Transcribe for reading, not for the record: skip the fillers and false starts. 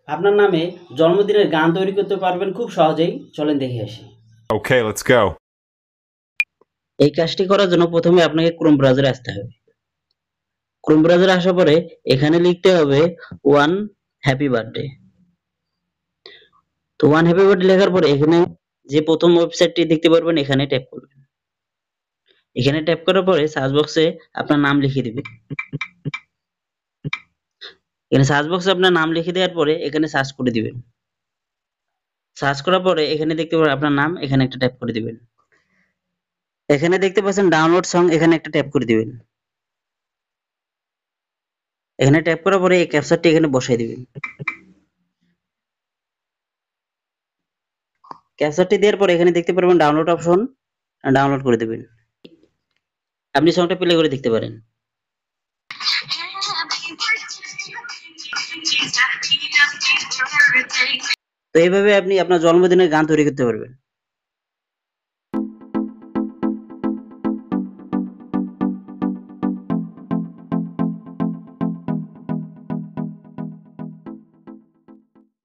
আপনার নামে জন্মদিনের গান তৈরি করতে পারবেন খুব সহজেই। চলেন দেখে আসি। Okay, let's go. এই কাজটি করার জন্য প্রথমে আপনাকে ক্রোম ব্রাউজারে আসতে হবে। ক্রোম ব্রাউজারে আসার পরে এখানে লিখতে হবে ওয়ান হ্যাপি বার্থডে। তো ওয়ান হ্যাপি বার্থডে লেখার পরে এখানে যে প্রথম ওয়েবসাইটটি দেখতে পারবেন এখানে ট্যাপ করবেন। এখানে ট্যাপ করার পরে সার্চ বক্সে আপনার নাম লিখে দিবেন। এখানে সার্চ বক্সে আপনার নাম লিখে দেওয়ার পরে এখানে সার্চ করে দিবেন। সার্চ করার পরে এখানে দেখতে পাবেন আপনার নাম, এখানে একটা ট্যাপ করে দিবেন। এখানে দেখতে পাচ্ছেন ডাউনলোড সং, এখানে একটা ট্যাপ করে দিবেন। এখানে ট্যাপ করার পরে এই ক্যাপচারটি এখানে বসাই দিবেন। ক্যাপচারটি দেওয়ার পরে এখানে দেখতে পারবেন ডাউনলোড অপশন, ডাউনলোড করে দিবেন। আপনি সংটা প্লে করে দেখতে পারেন। তো এইভাবে আপনি আপনার জন্মদিনের গান তৈরি করতে পারবেন।